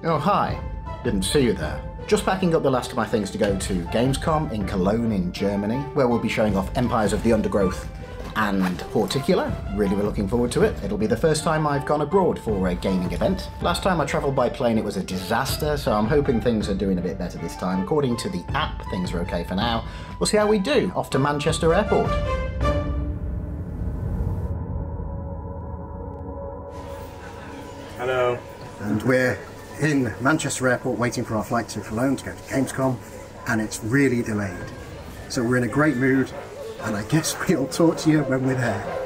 Oh, hi. Didn't see you there. Just packing up the last of my things to go to Gamescom in Cologne in Germany, where we'll be showing off Empires of the Undergrowth and Horticular. Really looking forward to it. It'll be the first time I've gone abroad for a gaming event. Last time I travelled by plane it was a disaster, so I'm hoping things are doing a bit better this time. According to the app, things are okay for now. We'll see how we do. Off to Manchester Airport. Hello. And we're in Manchester Airport waiting for our flight to Cologne to go to Gamescom, and it's really delayed. So we're in a great mood, and I guess we'll talk to you when we're there.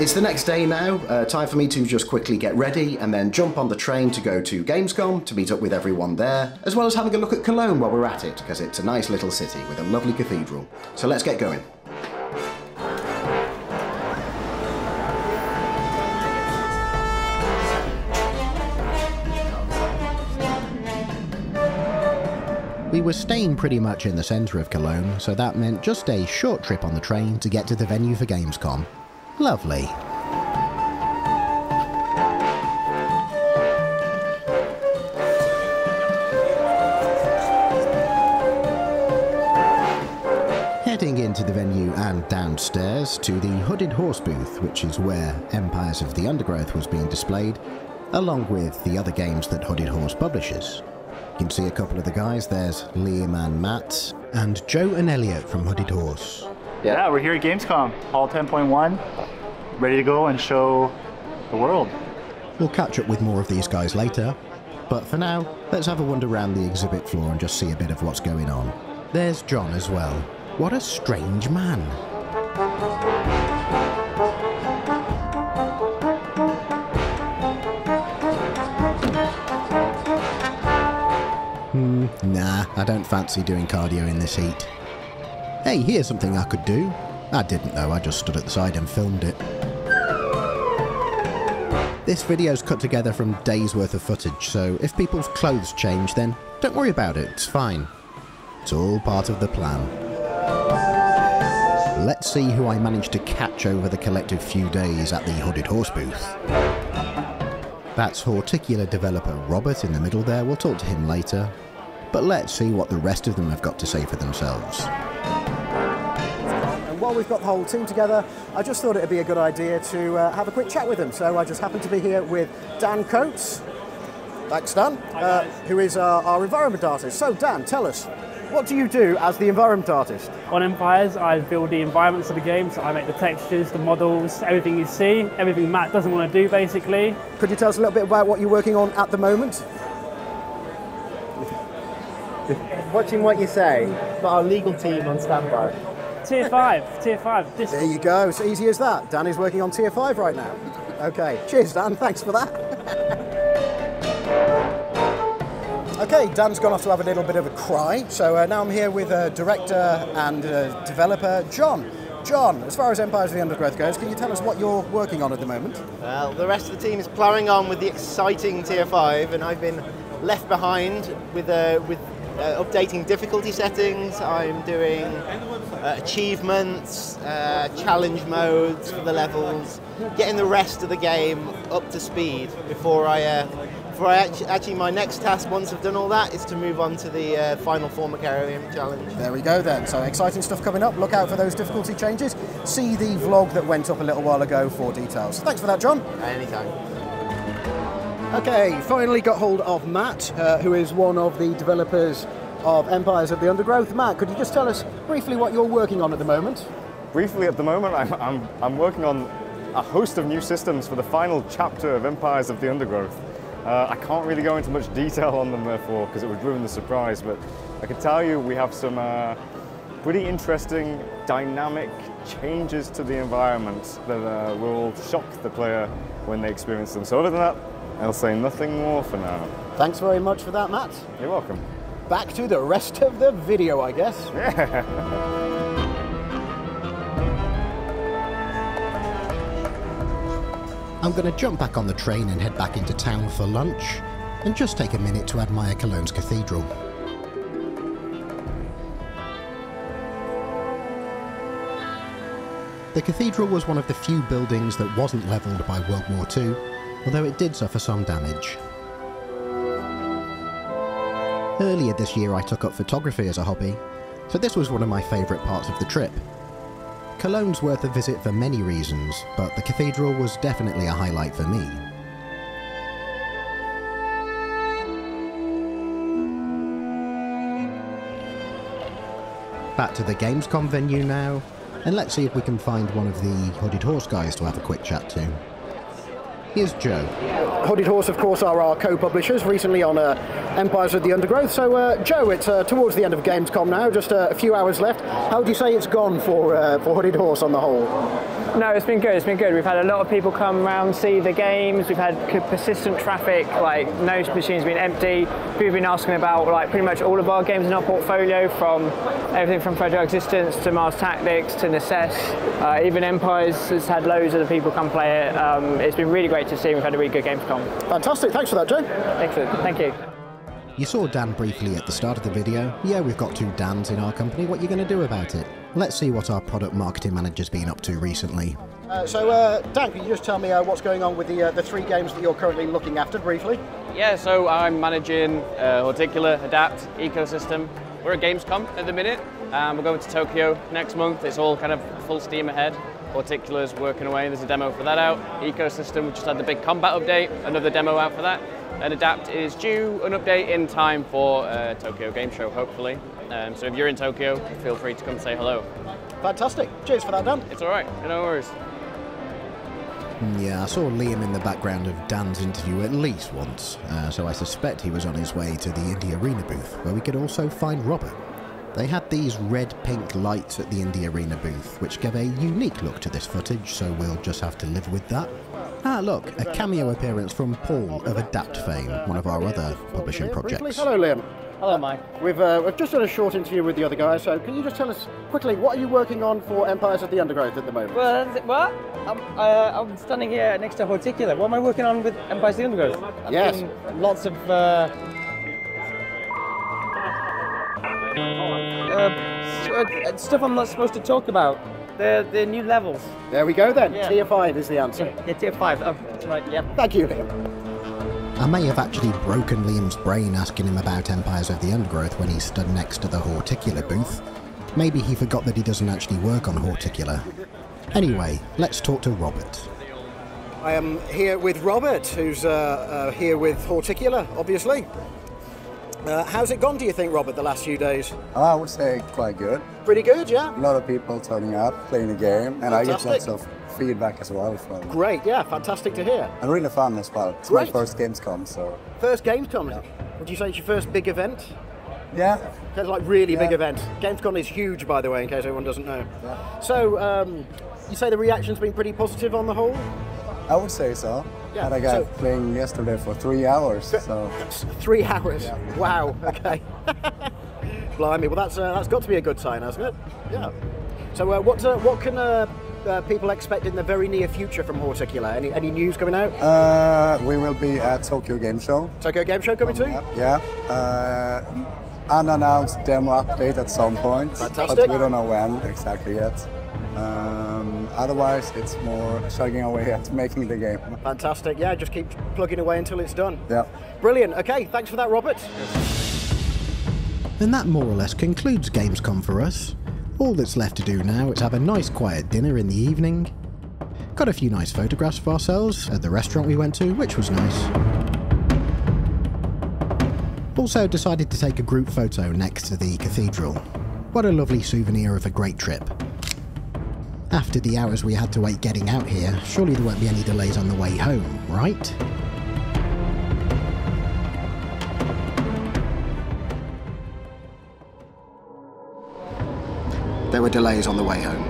It's the next day now, time for me to just quickly get ready and then jump on the train to go to Gamescom to meet up with everyone there, as well as having a look at Cologne while we're at it, because it's a nice little city with a lovely cathedral. So let's get going. We were staying pretty much in the centre of Cologne, so that meant just a short trip on the train to get to the venue for Gamescom. Lovely. Heading into the venue and downstairs to the Hooded Horse booth, which is where Empires of the Undergrowth was being displayed, along with the other games that Hooded Horse publishes. You can see a couple of the guys. There's Liam and Matt, and Joe and Elliot from Hooded Horse. Yeah, we're here at Gamescom, Hall 10.1, ready to go and show the world. We'll catch up with more of these guys later, but for now, let's have a wander around the exhibit floor and just see a bit of what's going on. There's John as well. What a strange man. Nah, I don't fancy doing cardio in this heat. Hey, here's something I could do. I didn't though, I just stood at the side and filmed it. This video's cut together from days worth of footage, so if people's clothes change then don't worry about it, it's fine. It's all part of the plan. Let's see who I managed to catch over the collective few days at the Hooded Horse booth. That's Horticular developer Robert in the middle there, we'll talk to him later. But let's see what the rest of them have got to say for themselves. And while we've got the whole team together, I just thought it'd be a good idea to have a quick chat with them. So I just happened to be here with Dan Coates. Thanks, Dan. Who is our environment artist. So Dan, tell us, what do you do as the environment artist? On Empires, I build the environments of the game, so I make the textures, the models, everything you see, everything Matt doesn't want to do, basically. Could you tell us a little bit about what you're working on at the moment? Watching what you say, got our legal team on standby. Tier 5, Tier 5. There you go, it's easy as that. Dan is working on Tier 5 right now. Okay, cheers Dan, thanks for that. Okay, Dan's gone off to have a little bit of a cry, so now I'm here with director and developer John. John, as far as Empires of the Undergrowth goes, can you tell us what you're working on at the moment? Well, the rest of the team is ploughing on with the exciting Tier 5, and I've been left behind with updating difficulty settings. I'm doing achievements, challenge modes for the levels, getting the rest of the game up to speed before actually my next task, once I've done all that, is to move on to the final Formicarium challenge. There we go then, so exciting stuff coming up. Look out for those difficulty changes. See the vlog that went up a little while ago for details. Thanks for that, John. Anytime. Okay, finally got hold of Matt, who is one of the developers of Empires of the Undergrowth. Matt, could you just tell us briefly what you're working on at the moment? Briefly at the moment, I'm working on a host of new systems for the final chapter of Empires of the Undergrowth. I can't really go into much detail on them therefore, because it would ruin the surprise, but I can tell you we have some pretty interesting dynamic changes to the environment that will shock the player when they experience them. So other than that, I'll say nothing more for now. Thanks very much for that, Matt. You're welcome. Back to the rest of the video, I guess. Yeah. I'm going to jump back on the train and head back into town for lunch, and just take a minute to admire Cologne's cathedral. The cathedral was one of the few buildings that wasn't levelled by World War II, although it did suffer some damage. Earlier this year I took up photography as a hobby, so this was one of my favourite parts of the trip. Cologne's worth a visit for many reasons, but the cathedral was definitely a highlight for me. Back to the Gamescom venue now, and let's see if we can find one of the Hooded Horse guys to have a quick chat to. Here's Joe. Hooded Horse, of course, are our co-publishers recently on Empires of the Undergrowth. So, Joe, it's towards the end of Gamescom now, just a few hours left. How would you say it's gone for Hooded Horse on the whole? No, it's been good, it's been good. We've had a lot of people come around, see the games, we've had persistent traffic, like no machine's been empty. People have been asking about like pretty much all of our games in our portfolio, from everything from Fragile Existence to Mars Tactics to Necess. Even Empires has had loads of the people come play it. It's been really great to see. We've had a really good Gamescom. Fantastic, thanks for that, Joe. Excellent, thank you. You saw Dan briefly at the start of the video. Yeah, we've got 2 Dans in our company. What are you going to do about it? Let's see what our product marketing manager's been up to recently. Dan, can you just tell me what's going on with the 3 games that you're currently looking after, briefly? Yeah, so I'm managing Horticular, Adapt, Ecosystem. We're at Gamescom at the minute. We're going to Tokyo next month. It's all kind of full steam ahead. Horticular's working away. There's a demo for that out. Ecosystem, we just had the big combat update, another demo out for that. And Adapt is due an update in time for Tokyo Game Show, hopefully. So if you're in Tokyo, feel free to come say hello. Fantastic. Cheers for that, Dan. It's all right, no worries. Yeah, I saw Liam in the background of Dan's interview at least once, so I suspect he was on his way to the Indie Arena booth, where we could also find Robert. They had these red-pink lights at the Indie Arena booth, which gave a unique look to this footage, so we'll just have to live with that. Ah, look, a cameo appearance from Paul of Adapt fame, one of our other publishing projects. Hello, Liam. Hello, Mike. We've just done a short interview with the other guys, so can you just tell us quickly, what are you working on for Empires of the Undergrowth at the moment? Well, what? I'm standing here next to Horticular. What am I working on with Empires of the Undergrowth? I'm doing lots of stuff I'm not supposed to talk about. The new levels. There we go then. Yeah. Tier 5 is the answer. Yeah, Tier 5. Oh, right, yeah. Thank you, Liam. I may have actually broken Liam's brain asking him about Empires of the Undergrowth when he stood next to the Horticular booth. Maybe he forgot that he doesn't actually work on Horticular. Anyway, let's talk to Robert. I am here with Robert, who's here with Horticular, obviously. How's it gone, do you think, Robert, the last few days? I would say quite good. Pretty good, yeah? A lot of people turning up, playing the game, and Fantastic. I get lots of feedback as well from. Great, yeah, fantastic to hear. And really fun as well. It's Great. my first Gamescom, so. First Gamescom? Yeah. Would you say it's your first big event? Yeah. It's like really big event. Gamescom is huge, by the way, in case anyone doesn't know. Yeah. So, you say the reaction's been pretty positive on the whole? I would say so. Yeah. And I got playing yesterday for 3 hours, so. 3 hours? Yeah. Wow, okay. Blimey, well that's got to be a good sign, hasn't it? Yeah. So what can people expect in the very near future from Horticular? Any news coming out? We will be at Tokyo Game Show. Tokyo Game Show coming too? Yeah. Unannounced demo update at some point. Fantastic. But we don't know when exactly yet. Otherwise, it's more chugging away at making the game. Fantastic, yeah, just keep plugging away until it's done. Yeah. Brilliant, okay, thanks for that, Robert. And that more or less concludes Gamescom for us. All that's left to do now is have a nice quiet dinner in the evening. Got a few nice photographs of ourselves at the restaurant we went to, which was nice. Also decided to take a group photo next to the cathedral. What a lovely souvenir of a great trip. After the hours we had to wait getting out here, surely there won't be any delays on the way home, right? There were delays on the way home.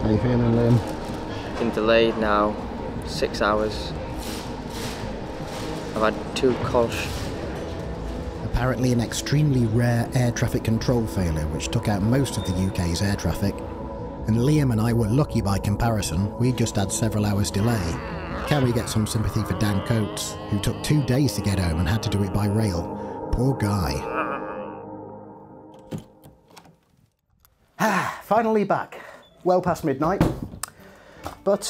How you feeling, Liam? Been delayed now 6 hours. I've had 2 Kolsch. Apparently an extremely rare air traffic control failure which took out most of the UK's air traffic. And Liam and I were lucky by comparison, we just had several hours delay. Can we get some sympathy for Dan Coates, who took 2 days to get home and had to do it by rail? Poor guy. Finally back. Well past midnight. But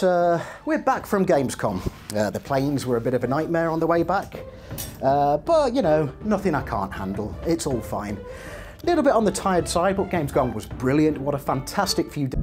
we're back from Gamescom. The planes were a bit of a nightmare on the way back. But, you know, nothing I can't handle. It's all fine. A little bit on the tired side, but Gamescom was brilliant. What a fantastic few days.